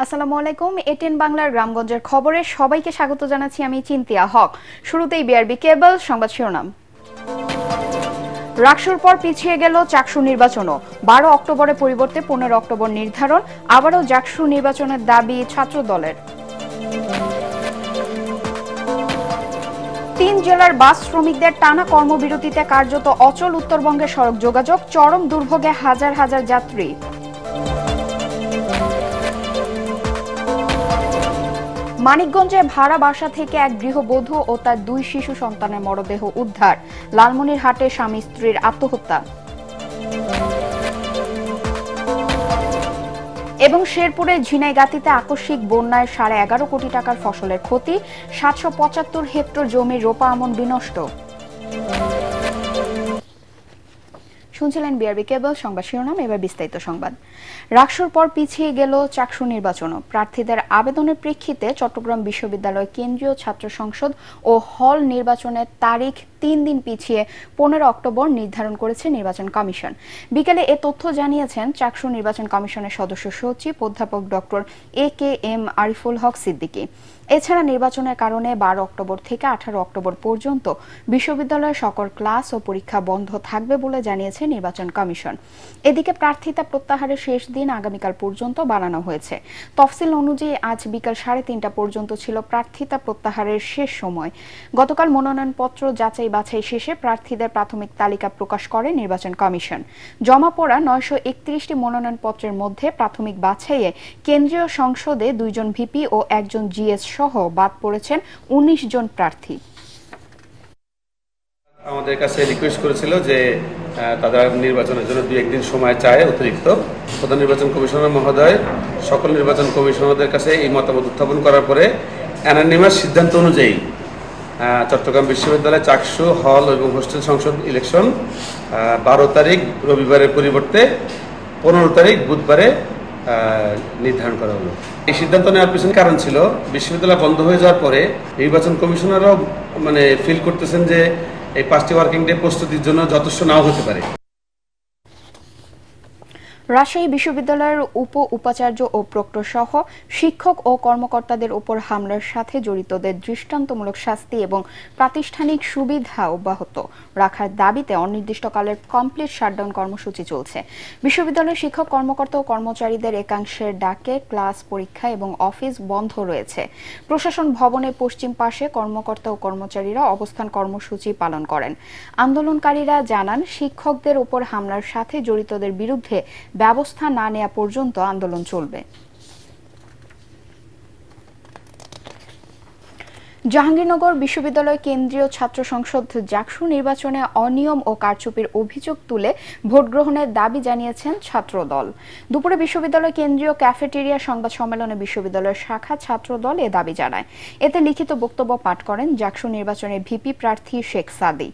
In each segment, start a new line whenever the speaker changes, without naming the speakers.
আসসালামু আলাইকুম। এটিএন বাংলার গ্রামগঞ্জের খবরে সবাইকে স্বাগত জানাচ্ছি আমি চিন্তিয়া হক। শুরুতেই বিআরবি কেবল সংবাদ শিরোনাম। রাকসুর পর পিছিয়ে গেল চাকসু নির্বাচনও, 12 অক্টোবরের পরিবর্তে 15 অক্টোবর নির্ধারণ। আবারও জাকসু নির্বাচনের দাবি ছাত্র দলের। 3 জেলার বাস শ্রমিকদের টানা কর্মবিরতিতে কার্যত অচল উত্তরবঙ্গের সড়ক যোগাযোগ, চরম দুর্ভোগে হাজার হাজার যাত্রী। মানিকগঞ্জে ভাড়া বাসা থেকে এক গৃহবধূ ও তার 2 শিশু সন্তানের মরদেহ উদ্ধার। লালমনিরহাটে স্বামী স্ত্রীর আত্মহত্যা। এবং শেরপুরে ঝিনাইগাতিতে আকস্মিক বন্যায় 11.5 কোটি টাকার ফসলের ক্ষতি, 775 হেক্টর জমির রোপা আমন বিনষ্ট। শুনছিলেন বিআরবি কেবল সংবাদ শিরোনাম, এবার বিস্তারিত সংবাদ। রাকসুর পর পিছিয়ে গেল চাকসু নির্বাচনও। প্রার্থীদের আবেদনের প্রেক্ষিতে চট্টগ্রাম বিশ্ববিদ্যালয় কেন্দ্রীয় ছাত্র সংসদ ও হল নির্বাচনের তারিখ 3 দিন পিছিয়ে 15 অক্টোবর নির্ধারণ করেছে নির্বাচন কমিশন। বিকেলে এ তথ্য জানিয়েছেন চাকসু নির্বাচন কমিশনের সদস্য সচিব অধ্যাপক ডক্টর AKM আরিফুল হক সিদ্দিকী। এছাড়া নির্বাচনের কারণে 12 অক্টোবর থেকে 18 অক্টোবর পর্যন্ত বিশ্ববিদ্যালয়ের সকল ক্লাস ও পরীক্ষা বন্ধ থাকবে বলে জানিয়েছে নির্বাচন কমিশন। এদিকে প্রার্থিতা প্রত্যাহারের শেষ দিন আগামীকাল পর্যন্ত বাড়ানো হয়েছে। তফসিল অনুযায়ী আজ বিকাল 3:30 পর্যন্ত ছিল প্রার্থিতা প্রত্যাহারের শেষ সময়। গতকাল মনোনয়নপত্র যাচাই বাছাই শেষে প্রার্থীদের প্রাথমিক তালিকা প্রকাশ করে নির্বাচন কমিশন। জমা পড়া 931টি মনোনয়নপত্রের মধ্যে প্রাথমিক বাছাইয়ে কেন্দ্রীয় সংসদে 2 জন ভিপি ও 1 জন জিএস সহ বাদ পড়েছেন 19 জন প্রার্থী।
আমাদের কাছে রিকোয়েস্ট করেছিল যে তারা নির্বাচনের জন্য 2-1 দিন সময় চায় অতিরিক্ত। প্রধান নির্বাচন কমিশনার মহোদয় সকল নির্বাচন কমিশনারদের কাছে এই মতামত উত্থাপন করার পরে অ্যানোনিমাস সিদ্ধান্ত অনুযায়ী চট্টগ্রাম বিশ্ববিদ্যালয় চাকসু হল এবং হোস্টেল সংসদ ইলেকশন 12 তারিখ রবিবারের পরিবর্তে 15 তারিখ বুধবারে নির্ধারণ করা হলো। এই সিদ্ধান্ত নেওয়ার পিছনে কারণ ছিল বিশ্ববিদ্যালয় বন্ধ হয়ে যাওয়ার পরে নির্বাচন কমিশনাররাও ফিল করতেছেন যে এই 5টি ওয়ার্কিং ডে প্রস্তুতির জন্য যথেষ্ট নাও হতে পারে।
রাজশাহী বিশ্ববিদ্যালয়ের উপাচার্য ও প্রক্টর সহ শিক্ষক ও কর্মকর্তাদের উপর হামলার সাথে জড়িতদের দৃষ্টান্তমূলক শাস্তি এবং প্রাতিষ্ঠানিক সুবিধা অব্যাহত রাখার দাবিতে অনির্দিষ্টকালের কমপ্লিট শাটডাউন কর্মসূচি চলছে। বিশ্ববিদ্যালয়ের শিক্ষক কর্মকর্তা ও কর্মচারীদের একাংশের ডাকে ক্লাস, পরীক্ষা এবং অফিস বন্ধ রয়েছে। প্রশাসন ভবনের পশ্চিম পাশে কর্মকর্তা ও কর্মচারীরা অবস্থান কর্মসূচি পালন করেন। আন্দোলনকারীরা জানান, শিক্ষকদের উপর হামলার সাথে জড়িতদের বিরুদ্ধে ব্যবস্থা না নেওয়া পর্যন্ত আন্দোলন চলবে। জাহাঙ্গীরনগর বিশ্ববিদ্যালয় কেন্দ্রীয় ছাত্র সংসদ জাকসু নির্বাচনে অনিয়ম ও কারচুপির অভিযোগ তুলে ভোট গ্রহণের দাবি জানিয়েছেন ছাত্র দল। দুপুরে বিশ্ববিদ্যালয় কেন্দ্রীয় ক্যাফেটেরিয়া সংবাদ সম্মেলনে বিশ্ববিদ্যালয়ের শাখা ছাত্র দল এ দাবি জানায়। এতে লিখিত বক্তব্য পাঠ করেন জাকসু নির্বাচনের ভিপি প্রার্থী শেখ সাদি,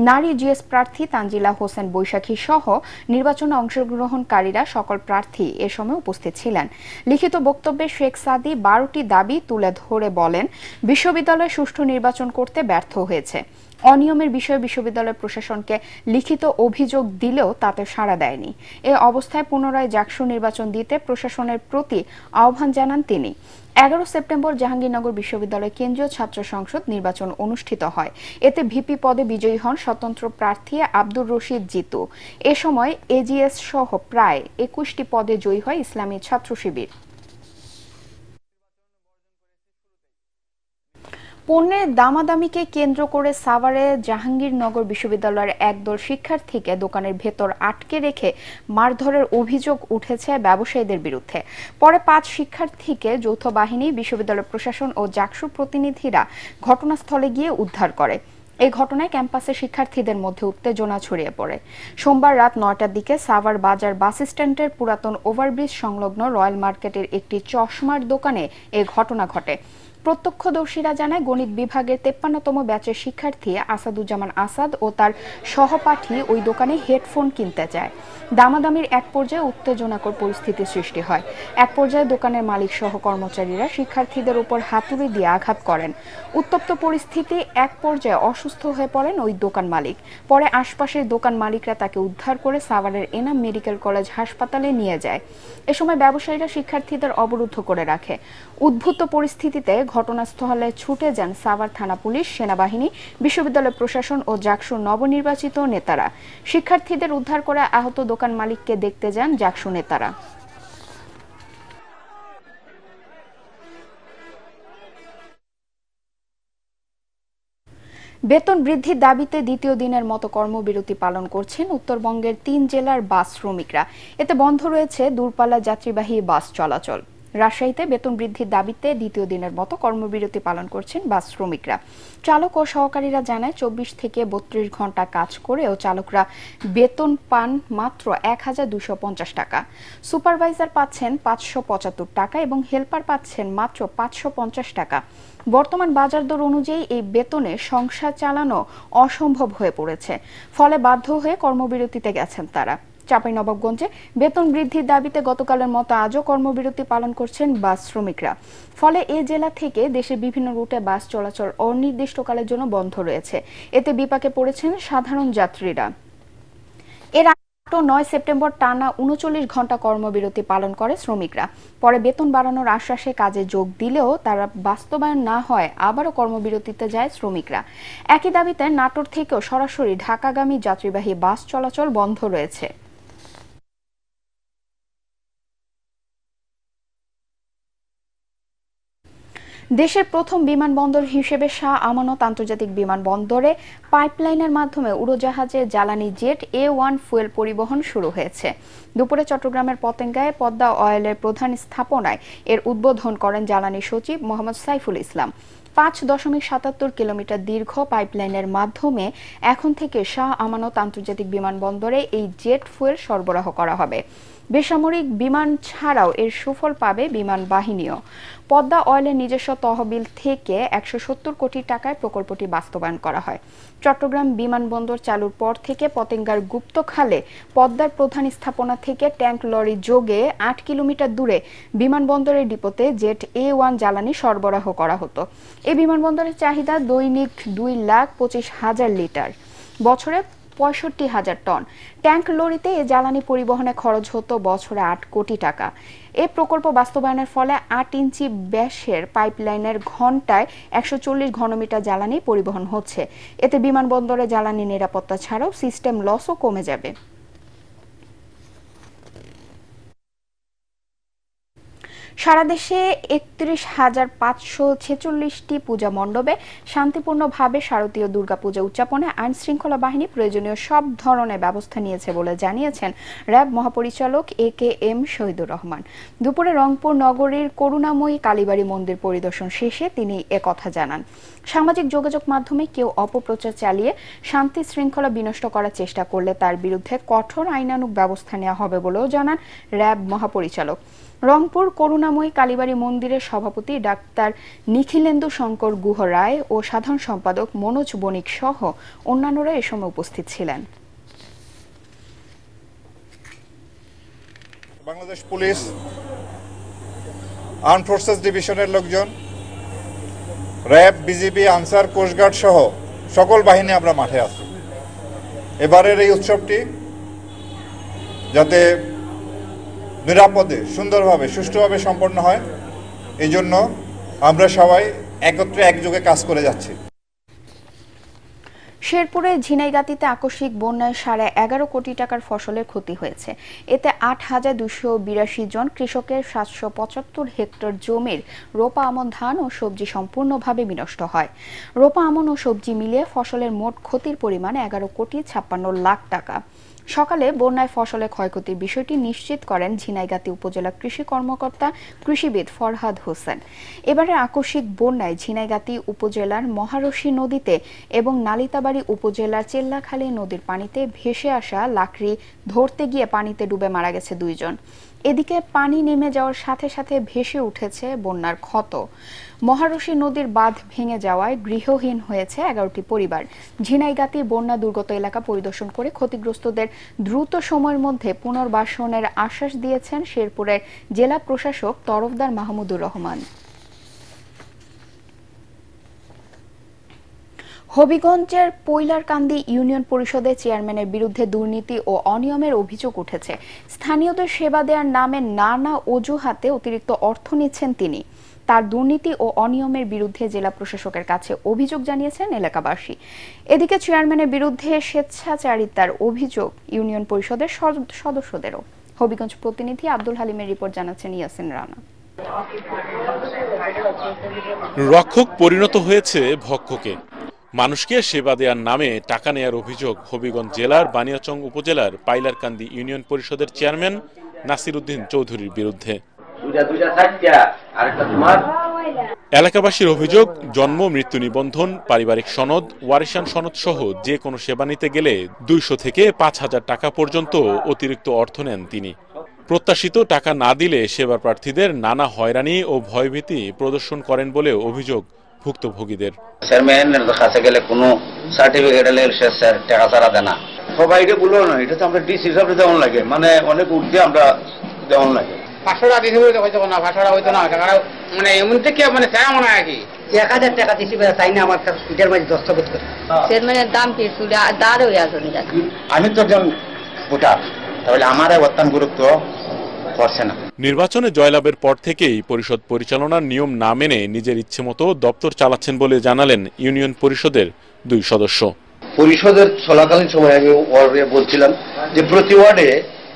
নারী জিএস প্রার্থী তানজিলা হোসেন বৈশাখী সহ নির্বাচনে অংশগ্রহণকারীরা সকল প্রার্থী এ সময় উপস্থিত ছিলেন। লিখিত বক্তব্যে শেখ সাদি 12টি দাবি তুলে ধরে বলেন, বিশ্ববিদ্যালয় সুষ্ঠু নির্বাচন করতে ব্যর্থ হয়েছে। অনিয়মের বিষয়ে বিশ্ববিদ্যালয় প্রশাসনকে লিখিত অভিযোগ দিলেও তাতে সাড়া দেয়নি। এ অবস্থায় পুনরায় জাকসু নির্বাচন দিতে প্রশাসনের প্রতি আহ্বান জানান তিনি। 11 সেপ্টেম্বর জাহাঙ্গীরনগর বিশ্ববিদ্যালয় কেন্দ্রীয় ছাত্র সংসদ নির্বাচন অনুষ্ঠিত হয়। এতে ভিপি পদে বিজয়ী হন স্বতন্ত্র প্রার্থী আব্দুর রশিদ জিতু। এ সময় এজিএস সহ প্রায় 21টি পদে জয়ী হয় ইসলামী ছাত্র শিবির। পণ্যের দামাদামিকে কেন্দ্র করে সাভারে জাহাঙ্গীরনগর বিশ্ববিদ্যালয়ের একদল শিক্ষার্থীকে দোকানের ভেতর আটকে রেখে মারধরের অভিযোগ উঠেছে ব্যবসায়ীদের বিরুদ্ধে। পরে 5 শিক্ষার্থীকে যৌথ বাহিনী, বিশ্ববিদ্যালয় প্রশাসন ও জাকসু প্রতিনিধিরা ঘটনাস্থলে গিয়ে উদ্ধার করে। এই ঘটনায় ক্যাম্পাসে শিক্ষার্থীদের মধ্যে উত্তেজনা ছড়িয়ে পড়ে। সোমবার রাত 9টার দিকে সাভার বাজার বাস স্ট্যান্ডের পুরাতন ওভারব্রিজ সংলগ্ন রয়্যাল মার্কেটের একটি চশমার দোকানে এ ঘটনা ঘটে। প্রত্যক্ষদর্শীরা জানায় গণিত বিভাগের 53তম ব্যাচের শিক্ষার্থী আসাদুজ্জামান আসাদ ও তার সহপাঠী ওই দোকানে হেডফোন কিনতে যায়। দামাদামির এক পর্যায়ে উত্তেজনাকর পরিস্থিতি সৃষ্টি হয়। এক পর্যায়ে দোকানের মালিক সহ কর্মচারীরা শিক্ষার্থীদের উপর হাতুড়ি দিয়ে আঘাত করেন। উত্তপ্ত পরিস্থিতি এক পর্যায়ে অসুস্থ হয়ে পড়েন ওই দোকান মালিক। পরে আশপাশের দোকান মালিকরা তাকে উদ্ধার করে সাভারের এনাম মেডিকেল কলেজ হাসপাতালে নিয়ে যায়। এ সময় ব্যবসায়ীরা শিক্ষার্থীদের অবরুদ্ধ করে রাখে। উদ্ভূত পরিস্থিতিতে ঘটনাস্থলে ছুটে যান সাভার থানা পুলিশ, সেনাবাহিনী, বিশ্ববিদ্যালয় প্রশাসন ও জাকসুর নবনির্বাচিত নেতারা। শিক্ষার্থীদের উদ্ধার করে আহত দোকান মালিককে দেখতে যান জাকসু নেতারা। বেতন বৃদ্ধির দাবিতে দ্বিতীয় দিনের মতো কর্মবিরতি পালন করছেন উত্তরবঙ্গের ৩ জেলার বাস শ্রমিকরা। এতে বন্ধ রয়েছে দূরপাল্লা যাত্রীবাহী বাস চলাচল। রাজশাহীতে বেতন বৃদ্ধির দাবিতে দ্বিতীয় দিনের মতো কর্মবিরতি পালন করছেন বাস শ্রমিকরা। চালক ও সহকারীরা জানায় ২৪ থেকে ৩২ ঘন্টা কাজ করেও চালকরা বেতন পান মাত্র ১,২৫০ টাকা। সুপারভাইজার পাচ্ছেন ৫৭৫ টাকা এবং হেল্পার পাচ্ছেন মাত্র ৫৫০ টাকা। বর্তমান বাজার দর অনুযায়ী এই বেতনে সংসার চালানো অসম্ভব হয়ে পড়েছে। ফলে বাধ্য হয়ে কর্মবিরতিতে গেছেন তারা। চাঁপাইনবাবগঞ্জে বেতন বৃদ্ধির দাবিতে গতকালের মতো আজও কর্মবিরতি পালন করছেন বাস শ্রমিকরা। ফলে এ জেলা থেকে দেশের বিভিন্ন রুটে বাস চলাচল অনির্দিষ্টকালের জন্য বন্ধ রয়েছে। এতে বিপাকে পড়েছেন সাধারণ যাত্রীরা। এর ৯ সেপ্টেম্বর টানা ৩৯ ঘন্টা কর্মবিরতি পালন করে শ্রমিকরা। পরে বেতন বাড়ানোর আশ্বাসে কাজে যোগ দিলেও তারা বাস্তবায়ন না হয় আবারও কর্মবিরতিতে যায় শ্রমিকরা। একই দাবিতে নাটোর থেকেও সরাসরি ঢাকাগামী যাত্রীবাহী বাস চলাচল বন্ধ রয়েছে। দেশের প্রথম বিমানবন্দর হিসেবে শাহ আমানত আন্তর্জাতিক বিমানবন্দরে পাইপলাইনের মাধ্যমে উড়োজাহাজে জ্বালানি জেট A1 ফুয়েল পরিবহন শুরু হয়েছে। দুপুরে চট্টগ্রামের পতেঙ্গায় পদ্মা অয়েলের প্রধান স্থাপনায় এর উদ্বোধন করেন জ্বালানি সচিব মোহাম্মদ সাইফুল ইসলাম। ৫.৭৭ কিলোমিটার দীর্ঘ পাইপলাইনের মাধ্যমে এখন থেকে শাহ আমানত আন্তর্জাতিক বিমানবন্দরে এই জেট ফুয়েল সরবরাহ করা হবে। বেসামরিক বিমান ছাড়াও এর সুফল পাবে বিমান বাহিনীও। পদ্মা অয়েলের নিজস্ব তহবিল থেকে ১৭০ কোটি টাকায় প্রকল্পটি বাস্তবায়ন করা হয়। চট্টগ্রাম বিমানবন্দর চালুর পর থেকে পতেঙ্গার গুপ্তখালে পদ্মার প্রধান স্থাপনা থেকে ট্যাঙ্ক লরি যোগে ৮ কিলোমিটার দূরে বিমানবন্দরের ডিপোতে জেট A1 জ্বালানি সরবরাহ করা হতো। এই বিমানবন্দরের চাহিদা দৈনিক ২,২৫,০০০ লিটার, বছরে ৬৫,০০০ টন। ট্যাঙ্ক লরিতে এ জ্বালানি পরিবহনে খরচ হতো বছরে ৮ কোটি টাকা। এ প্রকল্প বাস্তবায়নের ফলে ৮ ইঞ্চি ব্যাসের পাইপলাইনের ঘন্টায় ১৪০ ঘনমিটার জ্বালানি পরিবহন হচ্ছে। এতে বিমানবন্দরে জ্বালানি নিরাপত্তা ছাড়াও সিস্টেম লসও কমে যাবে। সারা দেশে ৩১,৫৪৬টি পূজা মণ্ডপে শান্তিপূর্ণভাবে শারদীয় দুর্গাপূজা উদযাপনে আইন শৃঙ্খলা বাহিনী প্রয়োজনীয় সব ধরনের ব্যবস্থা নিয়েছে বলে জানিয়েছেন র্যাব মহাপরিচালক AKM শহীদুর রহমান। দুপুরে রংপুর নগরীর করুণাময়ী কালীবাড়ি মন্দির পরিদর্শন শেষে তিনি একথা জানান। সামাজিক যোগাযোগ মাধ্যমে কেউ অপপ্রচার চালিয়ে শান্তি শৃঙ্খলা বিনষ্ট করার চেষ্টা করলে তার বিরুদ্ধে কঠোর আইনানুগ ব্যবস্থা নেওয়া হবে বলেও জানান র্যাব মহাপরিচালক। রংপুর করুণাময়ী কালীবাড়ি মন্দিরের সভাপতি ডাক্তার নিখিলেন্দু শঙ্কর গুহ রায় ও সাধারণ সম্পাদক মনোজ বণিক সহ অন্যান্যরা এ সময় উপস্থিত ছিলেন।
বাংলাদেশ পুলিশ, আর্মড ফোর্সেস ডিভিশনের লোকজন, র্যাব, বিজিবি, আনসার, কোস্টগার্ড সহ সকল বাহিনী আমরা মাঠে আছি। এবারের এই উৎসবটি যাতে নিরাপদে, সুন্দরভাবে, সুষ্ঠুভাবে সম্পন্ন হয়, এই জন্য আমরা সবাই একত্রে একযোগে কাজ করে যাচ্ছি।
শেরপুরে ঝিনাইগাতীতে আকস্মিক বন্যায় 11.5 কোটি টাকার ফসলের ক্ষতি হয়েছে। এতে ৮,২৮২ জন কৃষকের ৭৭৫ হেক্টর জমির রোপা আমন ধান ও সবজি সম্পূর্ণভাবে বিনষ্ট হয়। রোপা আমন ও সবজি মিলিয়ে ফসলের মোট ক্ষতির পরিমাণ 11,৫৬,০০,০০০ টাকা। সকালে বন্যায় ফসলের ক্ষয়ক্ষতির বিষয়টি নিশ্চিত করেন ঝিনাইগাতী উপজেলা কৃষি কর্মকর্তা কৃষিবিদ ফরহাদ হোসেন। এবারে আকস্মিক বন্যায় ঝিনাইগাতী উপজেলার মহারশী নদীতে এবং নালিতাবাড়ী উপজেলার চেল্লাখালী নদীর পানিতে ভেসে আসা লাকড়ি ধরতে গিয়ে পানিতে ডুবে মারা গেছে 2 জন। এদিকে পানি নেমে যাওয়ার সাথে সাথে ভেসে উঠেছে বন্যার ক্ষত। মহারশী নদীর বাঁধ ভেঙে যাওয়ায় গৃহহীন হয়েছে 11টি পরিবার। ঝিনাইগাতীর বন্যা দুর্গত এলাকা পরিদর্শন করে ক্ষতিগ্রস্তদের দ্রুত সময়ের মধ্যে পুনর্বাসনের আশ্বাস দিয়েছেন শেরপুরের জেলা প্রশাসক তরফদার মাহমুদুর রহমান। হবিগঞ্জের পৈলারকান্দি ইউনিয়ন পরিষদের চেয়ারম্যানের বিরুদ্ধে দুর্নীতি ও অনিয়মের অভিযোগ উঠেছে। স্থানীয়দের সেবা দেওয়ার নামে নানা অজুহাতে অতিরিক্ত অর্থ নিচ্ছেন তিনি। তার দুর্নীতি ও অনিয়মের বিরুদ্ধে জেলা প্রশাসকের কাছে অভিযোগ জানিয়েছেন এলাকাবাসী। এদিকে চেয়ারম্যানের বিরুদ্ধে স্বেচ্ছাচারিতার অভিযোগ ইউনিয়ন পরিষদের সদস্যদেরও। হবিগঞ্জ প্রতিনিধি আব্দুল হালিমের রিপোর্ট জানাচ্ছেন ইয়াসিন রানা।
রক্ষক পরিণত হয়েছে ভক্ষকে। মানুষকে সেবা দেওয়ার নামে টাকা নেয়ার অভিযোগ হবিগঞ্জ জেলার বানিয়াচং উপজেলার পাইলারকান্দি ইউনিয়ন পরিষদের চেয়ারম্যান নাসির উদ্দিন চৌধুরীর বিরুদ্ধে। এলাকাবাসীর অভিযোগ, জন্ম মৃত্যু নিবন্ধন, পারিবারিক সনদ, ওয়ারিশান সনদ সহ যে কোনো সেবা নিতে গেলে 200 থেকে 5,000 টাকা পর্যন্ত অতিরিক্ত অর্থ নেন তিনি। প্রত্যাশিত টাকা না দিলে সেবা প্রার্থীদের নানা হয়রানি ও ভয়ভীতি প্রদর্শন করেন বলে অভিযোগ ভুক্তভোগীদের।
চেয়ারম্যানের কাছে গেলে কোনো সার্টিফিকেট এলে স্যার টাকা ছাড়া দেয় না। সবাই এটা বললো না, এটা তো আমরা ডিসি হিসাবে দেওয়ান লাগে, মানে অনেক উঠতে আমরা দেওয়ান লাগে।
500 টাকা দিতে হইতো না, 500 টাকা হইতো না, টাকা মানে এমন থেকে মানে চাই মনে হয় কি
1000 টাকা দিছি চাই না আমার পিঠের মাঝে দস্তখত করে। চেয়ারম্যানের দাম কি চুলে দাঁড় হয়ে আসুন।
আমি তো একজন ভোটার, তাহলে আমার অত্যন্ত গুরুত্ব করছে না।
নির্বাচনে জয়লাভের পর থেকেই পরিষদ পরিচালনার নিয়ম না মেনে নিজের ইচ্ছে মতো দপ্তর চালাচ্ছেন বলে জানালেন ইউনিয়ন পরিষদের 2 সদস্য।
পরিষদের চলাকালীন সময় আমি বলছিলাম যে প্রতি ওয়ার্ডে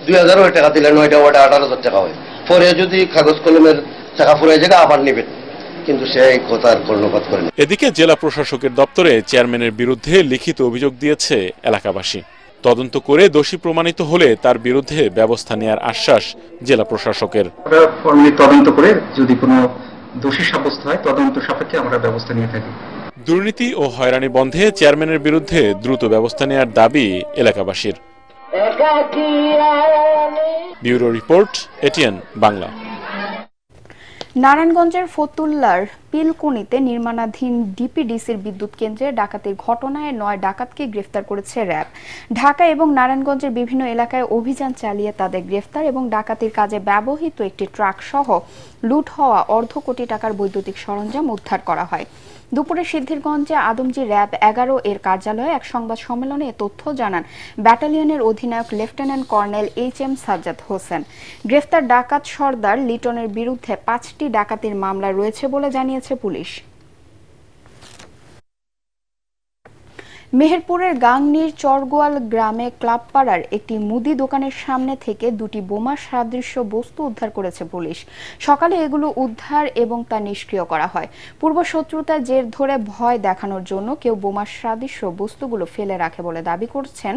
2000 টাকা দিলে 9টা ওয়ার্ডে 18,000 টাকা হয়, পরে যদি কাগজ কলমের টাকা ফুরাই জায়গা আবার নেবেন, কিন্তু সেই কথার কর্ণপাত করেন।
এদিকে জেলা প্রশাসকের দপ্তরে চেয়ারম্যানের বিরুদ্ধে লিখিত অভিযোগ দিয়েছে এলাকাবাসী। তদন্ত করে দোষী প্রমাণিত হলে তার বিরুদ্ধে ব্যবস্থা নেওয়ার আশ্বাস জেলা প্রশাসকের।
তদন্ত করে যদি কোনো দোষী সাব্যস্ত হয় তদন্ত সাপেক্ষে আমরা ব্যবস্থা নিয়ে থাকি।
দুর্নীতি ও হয়রানি বন্ধে চেয়ারম্যানের বিরুদ্ধে দ্রুত ব্যবস্থা নেওয়ার দাবি এলাকাবাসীর। Bureau report, ATN Bangla.
নারায়ণগঞ্জের ফতুল্লার পিলকুনিতে নির্মাণাধীন ডিপিডিসির বিদ্যুৎ কেন্দ্রে ডাকাতির ঘটনায় 9 ডাকাতকে গ্রেফতার করেছে র্যাব। ঢাকা এবং নারায়ণগঞ্জের বিভিন্ন এলাকায় অভিযান চালিয়ে তাদের গ্রেফতার এবং ডাকাতির কাজে ব্যবহৃত একটি ট্রাক সহ লুট হওয়া অর্ধ কোটি টাকার বৈদ্যুতিক সরঞ্জাম উদ্ধার করা হয়। দুপুরে সিদ্ধিরগঞ্জে আদমজি র্যাব 11 এর কার্যালয়ে এক সংবাদ সম্মেলনে এ তথ্য জানান ব্যাটালিয়নের অধিনায়ক lieutenant colonel HM Sajjad Hossain. গ্রেফতার ডাকাত সর্দার লিটনের বিরুদ্ধে 5টি ডাকাতির মামলা রয়েছে বলে জানিয়েছে পুলিশ। মেহেরপুরের গাংনীর চরগোয়াল গ্রামে ক্লাবপাড়ার একটি মুদি দোকানের সামনে থেকে 2টি বোমা সাদৃশ্য বস্তু উদ্ধার করেছে পুলিশ। সকালে এগুলো উদ্ধার এবং তা নিষ্ক্রিয় করা হয়। পূর্ব শত্রুতার জের ধরে ভয় দেখানোর জন্য কেউ বোমা সাদৃশ্য বস্তুগুলো ফেলে রাখে বলে দাবি করছেন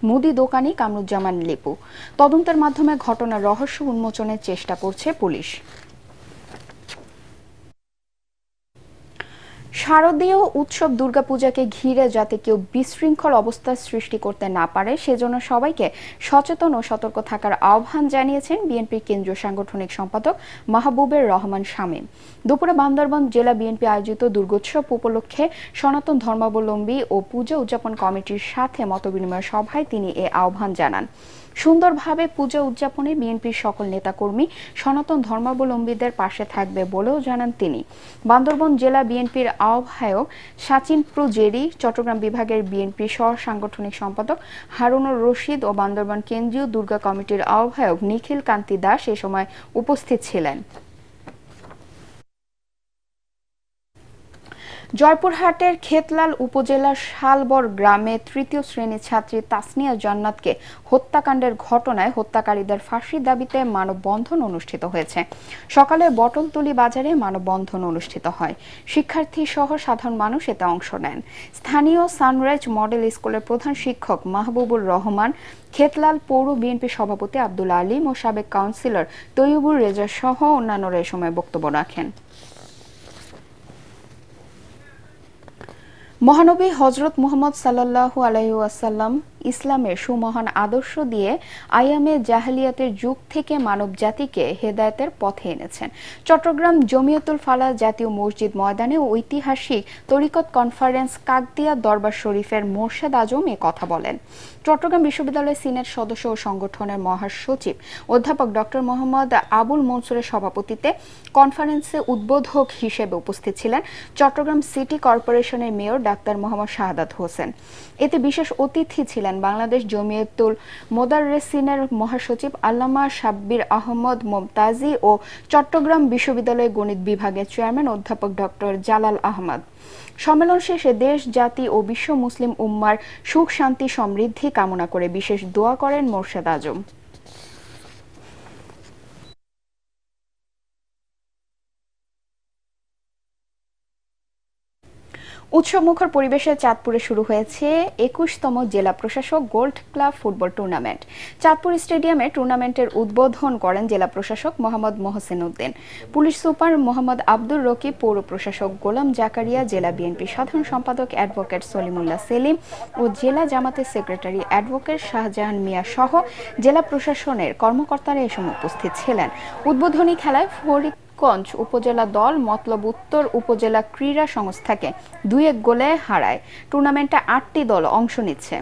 মুদি দোকানি কামরুজ্জামান লিপু। তদন্তের মাধ্যমে ঘটনার রহস্য উন্মোচনের চেষ্টা করছে পুলিশ। শারদীয় উৎসব দুর্গাপূজাকে ঘিরে যাতে কেউ বিশৃঙ্খল অবস্থার সৃষ্টি করতে না পারে সেজন্য সবাইকে সচেতন ও সতর্ক থাকার আহ্বান জানিয়েছেন বিএনপির কেন্দ্রীয় সাংগঠনিক সম্পাদক মাহবুবের রহমান শামীম। দুপুরে বান্দরবান জেলা বিএনপি আয়োজিত দুর্গোৎসব উপলক্ষে সনাতন ধর্মাবলম্বী ও পূজা উদযাপন কমিটির সাথে মতবিনিময় সভায় তিনি এ আহ্বান জানান। সুন্দরভাবে পূজা উদযাপনে বিএনপির সকল নেতাকর্মী সনাতন ধর্মাবলম্বীদের পাশে থাকবে বলেও জানান তিনি। বান্দরবান জেলা বিএনপির আহ্বায়ক সাচিন প্রুজেরি, চট্টগ্রাম বিভাগের বিএনপি সহ সাংগঠনিক সম্পাদক হারুনুর রশিদ ও বান্দরবান কেন্দ্রীয় দুর্গা কমিটির আহ্বায়ক নিখিল কান্তি দাস এ সময় উপস্থিত ছিলেন। জয়পুরহাটের খেতলাল উপজেলার শালবর গ্রামে 3য় শ্রেণীর ছাত্রী তাসনিয়া জান্নাতকে হত্যাকাণ্ডের ঘটনায় হত্যাকারীদের ফাঁসির দাবিতে মানববন্ধন অনুষ্ঠিত হয়েছে। সকালে বটলতলী বাজারে মানববন্ধন অনুষ্ঠিত হয়। শিক্ষার্থী সহ সাধারণ মানুষ এতে অংশ নেন। স্থানীয় সানরাইজ মডেল স্কুলের প্রধান শিক্ষক মাহবুবুর রহমান, খেতলাল পৌর বিএনপি সভাপতি আব্দুল আলিম ও সাবেক কাউন্সিলর তৈয়বুর রেজা সহ অন্যান্যরা এ সময় বক্তব্য রাখেন। মহানবী হযরত মুহাম্মদ সাল্লাল্লাহু আলাইহি ওয়াসাল্লাম ইসলামের সুমহান আদর্শ দিয়ে আইয়ামে জাহেলিয়াতের যুগ থেকে মানব জাতিকে হেদায়েতের পথে এনেছেন। চট্টগ্রাম জমিয়তুল ফালাহ জাতীয় মসজিদ ময়দানে ঐতিহাসিক তরিকত কনফারেন্স কাকদিয়া দরবার শরীফের মোর্শেদ আজম এ কথা বলেন। চট্টগ্রাম বিশ্ববিদ্যালয় সিনেট সদস্য ও সংগঠনের মহাসচিব অধ্যাপক ডক্টর মোহাম্মদ আবুল মনসুরের সভাপতিত্বে কনফারেন্সে উদ্বোধক হিসেবে উপস্থিত ছিলেন চট্টগ্রাম সিটি কর্পোরেশনের মেয়র ডাক্তার মোহাম্মদ শাহাদাত হোসেন। এতে বিশেষ অতিথি ছিলেন বাংলাদেশ জমিয়তুল মোদাররেসিনের মহাসচিব আল্লামা সাব্বির আহমদ মোমতাজি ও চট্টগ্রাম বিশ্ববিদ্যালয় গণিত বিভাগের চেয়ারম্যান অধ্যাপক ডক্টর জালাল আহমদ। সম্মেলন শেষে দেশ, জাতি ও বিশ্ব মুসলিম উম্মার সুখ, শান্তি, সমৃদ্ধি কামনা করে বিশেষ দোয়া করেন মোর্শেদ আজম। উৎসবমুখর পরিবেশে চাঁদপুরে শুরু হয়েছে ২১তম জেলা প্রশাসক gold club football tournament. Chandpur স্টেডিয়ামে টুর্নামেন্টের উদ্বোধন করেন জেলা প্রশাসক মোহাম্মদ মোহসেন উদ্দিন, পুলিশ সুপার মোহাম্মদ আব্দুর রকিব, পৌর প্রশাসক গোলাম জাকারিয়া, জেলা বিএনপি সাধারণ সম্পাদক অ্যাডভোকেট সলিমুল্লাহ সেলিম ও জেলা জামাতের সেক্রেটারি অ্যাডভোকেট শাহজাহান মিয়া সহ জেলা প্রশাসনের কর্মকর্তারা এ সময় উপস্থিত ছিলেন। উদ্বোধনী খেলায় ফরিদগঞ্জ উপজেলা দল মতলব উত্তর উপজেলা ক্রীড়া সংস্থাকে ২-১ গোলে হারায়। টুর্নামেন্টে ৮টি দল অংশ নিচ্ছে।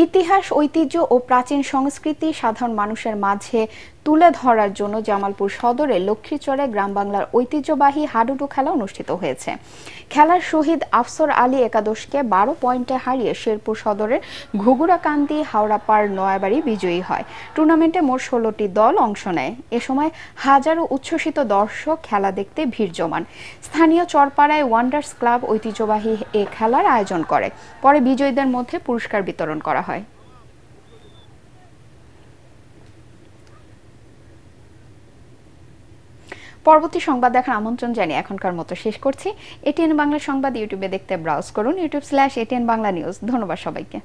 ইতিহাস, ঐতিহ্য ও প্রাচীন সংস্কৃতি সাধারণ মানুষের মাঝে তুলে ধরার জন্য জামালপুর সদরে লক্ষ্মীচরে গ্রাম বাংলার ঐতিহ্যবাহী হাডুডু খেলা অনুষ্ঠিত হয়েছে। খেলার শহীদ আফসর আলী একাদশকে ১২ পয়েন্টে হারিয়ে শেরপুর সদরের ঘুঘুরাকান্দি হাওড়াপাড় নয়াবাড়ি বিজয়ী হয়। টুর্নামেন্টে মোট ১৬টি দল অংশ নেয়। এ সময় হাজারো উচ্ছ্বসিত দর্শক খেলা দেখতে ভিড় জমান। স্থানীয় চরপাড়ায় ওয়ান্ডার্স ক্লাব ঐতিহ্যবাহী এ খেলার আয়োজন করে। পরে বিজয়ীদের মধ্যে পুরস্কার বিতরণ করা হয়। পরবর্তী সংবাদ দেখার আমন্ত্রণ জানিয়ে এখনকার মতো শেষ করছি। এটিএন বাংলা সংবাদ ইউটিউবে দেখতে ব্রাউজ করুন, youtube/ATN বাংলা নিউজ। ধন্যবাদ সবাইকে।